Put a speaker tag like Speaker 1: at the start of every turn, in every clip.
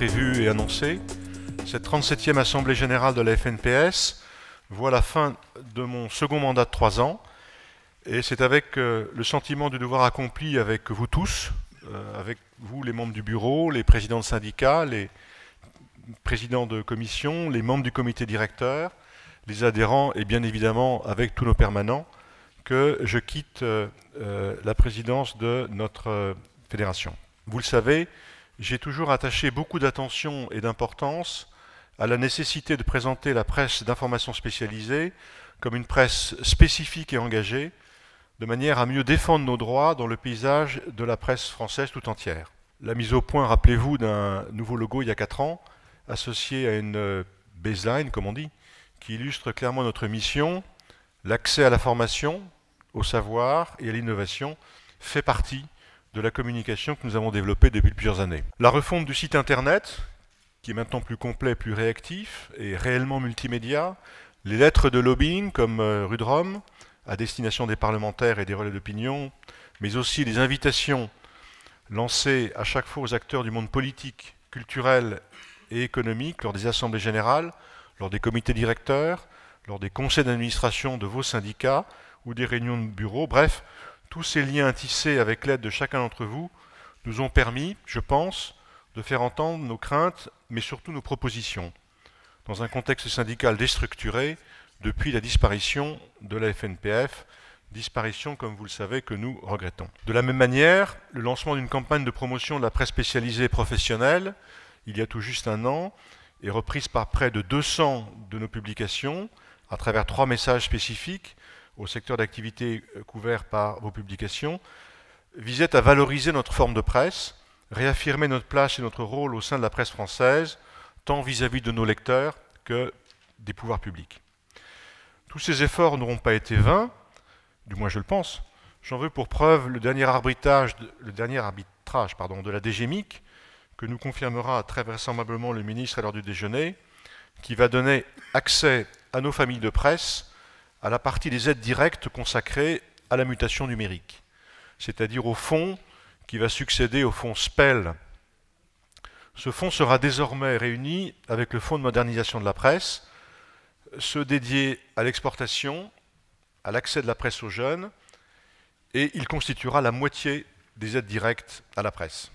Speaker 1: prévu et annoncé, cette 37e Assemblée Générale de la FNPS voit la fin de mon second mandat de 3 ans. Et c'est avec le sentiment du devoir accompli avec vous tous, avec vous les membres du bureau, les présidents de syndicats, les présidents de commission, les membres du comité directeur, les adhérents et bien évidemment avec tous nos permanents, que je quitte la présidence de notre fédération. Vous le savez, j'ai toujours attaché beaucoup d'attention et d'importance à la nécessité de présenter la presse d'information spécialisée comme une presse spécifique et engagée, de manière à mieux défendre nos droits dans le paysage de la presse française tout entière. La mise au point, rappelez-vous, d'un nouveau logo il y a 4 ans, associé à une baseline, comme on dit, qui illustre clairement notre mission, l'accès à la formation, au savoir et à l'innovation, fait partie de la communication que nous avons développée depuis plusieurs années. La refonte du site internet, qui est maintenant plus complet, plus réactif et réellement multimédia, les lettres de lobbying comme Rue de Rome, à destination des parlementaires et des relais d'opinion, mais aussi les invitations lancées à chaque fois aux acteurs du monde politique, culturel et économique lors des assemblées générales, lors des comités directeurs, lors des conseils d'administration de vos syndicats ou des réunions de bureau. Bref, tous ces liens tissés avec l'aide de chacun d'entre vous nous ont permis, je pense, de faire entendre nos craintes, mais surtout nos propositions, dans un contexte syndical déstructuré depuis la disparition de la FNPF, disparition, comme vous le savez, que nous regrettons. De la même manière, le lancement d'une campagne de promotion de la presse spécialisée et professionnelle, il y a tout juste 1 an, est reprise par près de 200 de nos publications, à travers 3 messages spécifiques au secteur d'activité couvert par vos publications, visait à valoriser notre forme de presse, réaffirmer notre place et notre rôle au sein de la presse française, tant vis-à-vis de nos lecteurs que des pouvoirs publics. Tous ces efforts n'auront pas été vains, du moins je le pense. J'en veux pour preuve le dernier arbitrage de la DGMIC, que nous confirmera très vraisemblablement le ministre à l'heure du déjeuner, qui va donner accès à nos familles de presse à la partie des aides directes consacrées à la mutation numérique, c'est-à-dire au fonds qui va succéder au fonds SPEL. Ce fonds sera désormais réuni avec le fonds de modernisation de la presse, ceux dédiés à l'exportation, à l'accès de la presse aux jeunes, et il constituera la moitié des aides directes à la presse.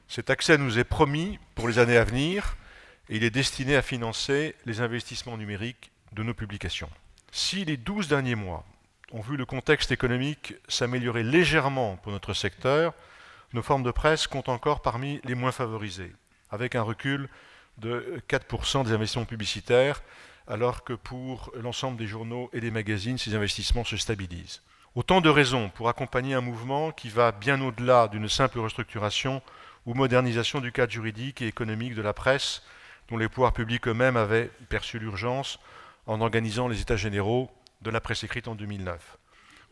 Speaker 1: Cet accès nous est promis pour les années à venir, et il est destiné à financer les investissements numériques de nos publications. Si les 12 derniers mois ont vu le contexte économique s'améliorer légèrement pour notre secteur, nos formes de presse comptent encore parmi les moins favorisées, avec un recul de 4% des investissements publicitaires, alors que pour l'ensemble des journaux et des magazines, ces investissements se stabilisent. Autant de raisons pour accompagner un mouvement qui va bien au-delà d'une simple restructuration ou modernisation du cadre juridique et économique de la presse, dont les pouvoirs publics eux-mêmes avaient perçu l'urgence en organisant les États généraux de la presse écrite en 2009.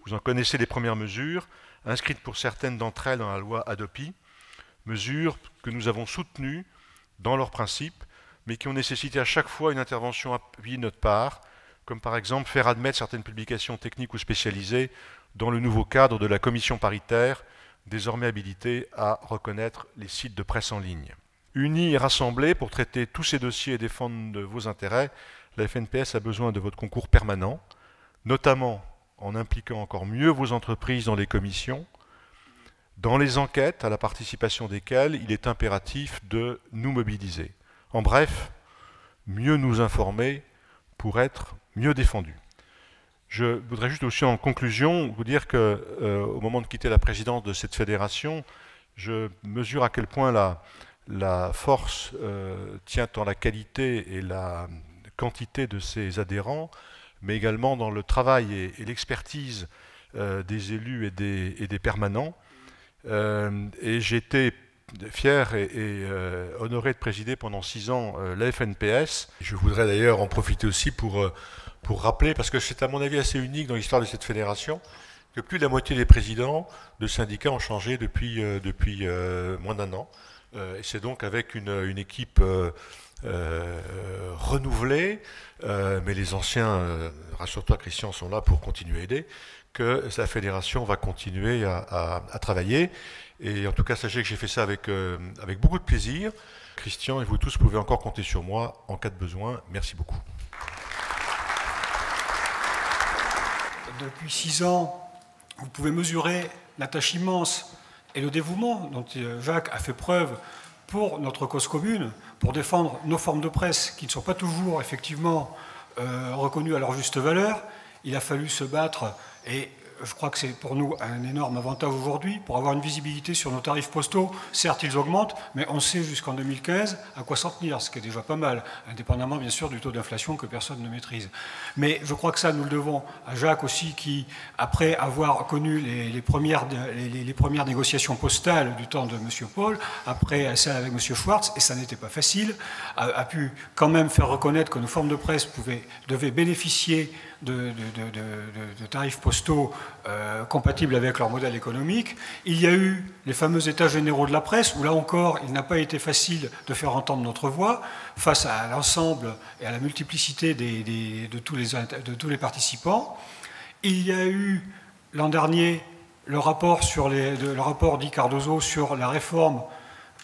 Speaker 1: Vous en connaissez les premières mesures, inscrites pour certaines d'entre elles dans la loi Hadopi, mesures que nous avons soutenues dans leurs principes, mais qui ont nécessité à chaque fois une intervention appuyée de notre part, comme par exemple faire admettre certaines publications techniques ou spécialisées dans le nouveau cadre de la commission paritaire, désormais habilitée à reconnaître les sites de presse en ligne. Unis et rassemblés pour traiter tous ces dossiers et défendre vos intérêts, la FNPS a besoin de votre concours permanent, notamment en impliquant encore mieux vos entreprises dans les commissions, dans les enquêtes à la participation desquelles il est impératif de nous mobiliser. En bref, mieux nous informer pour être mieux défendus. Je voudrais juste aussi en conclusion vous dire que au moment de quitter la présidence de cette fédération, je mesure à quel point la force tient dans la qualité et la quantité de ses adhérents, mais également dans le travail et l'expertise des élus et des permanents. Et j'ai été fier et honoré de présider pendant 6 ans la FNPS. Je voudrais d'ailleurs en profiter aussi pour rappeler, parce que c'est à mon avis assez unique dans l'histoire de cette fédération, que plus de la moitié des présidents de syndicats ont changé depuis moins d'1 an. Et c'est donc avec une équipe renouvelée, mais les anciens, rassure-toi Christian, sont là pour continuer à aider, que la fédération va continuer à travailler. Et en tout cas, sachez que j'ai fait ça avec beaucoup de plaisir. Christian, et vous tous pouvez encore compter sur moi en cas de besoin. Merci beaucoup.
Speaker 2: Depuis 6 ans, vous pouvez mesurer la tâche immense et le dévouement dont Jacques a fait preuve pour notre cause commune, pour défendre nos formes de presse qui ne sont pas toujours effectivement reconnues à leur juste valeur. Il a fallu se battre et je crois que c'est pour nous un énorme avantage aujourd'hui pour avoir une visibilité sur nos tarifs postaux. Certes, ils augmentent, mais on sait jusqu'en 2015 à quoi s'en tenir, ce qui est déjà pas mal, indépendamment bien sûr du taux d'inflation que personne ne maîtrise. Mais je crois que ça, nous le devons à Jacques aussi, qui, après avoir connu les premières négociations postales du temps de M. Paul, après celle avec M. Schwartz, et ça n'était pas facile, a pu quand même faire reconnaître que nos formes de presse devaient bénéficier de tarifs postaux compatibles avec leur modèle économique. Il y a eu les fameux états généraux de la presse, où là encore, il n'a pas été facile de faire entendre notre voix face à l'ensemble et à la multiplicité de tous les participants. Il y a eu l'an dernier le rapport dit Cardozo sur la réforme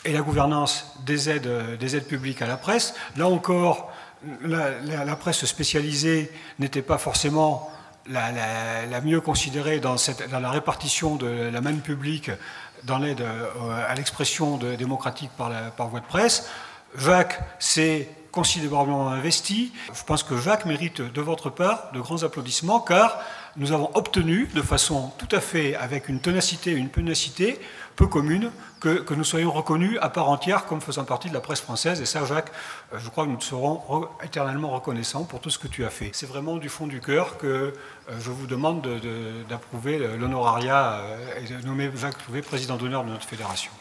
Speaker 2: et la gouvernance des aides publiques à la presse. Là encore, la presse spécialisée n'était pas forcément la mieux considérée dans la répartition de la manne publique dans l'aide à l'expression démocratique par voie de presse. Jacques s'est considérablement investi. Je pense que Jacques mérite de votre part de grands applaudissements, car nous avons obtenu de façon tout à fait avec une ténacité et une pugnacité peu commune que nous soyons reconnus à part entière comme faisant partie de la presse française. Et ça, Jacques, je crois que nous te serons éternellement reconnaissants pour tout ce que tu as fait. C'est vraiment du fond du cœur que je vous demande d'approuver l'honorariat et de nommer Jacques Louvet président d'honneur de notre fédération.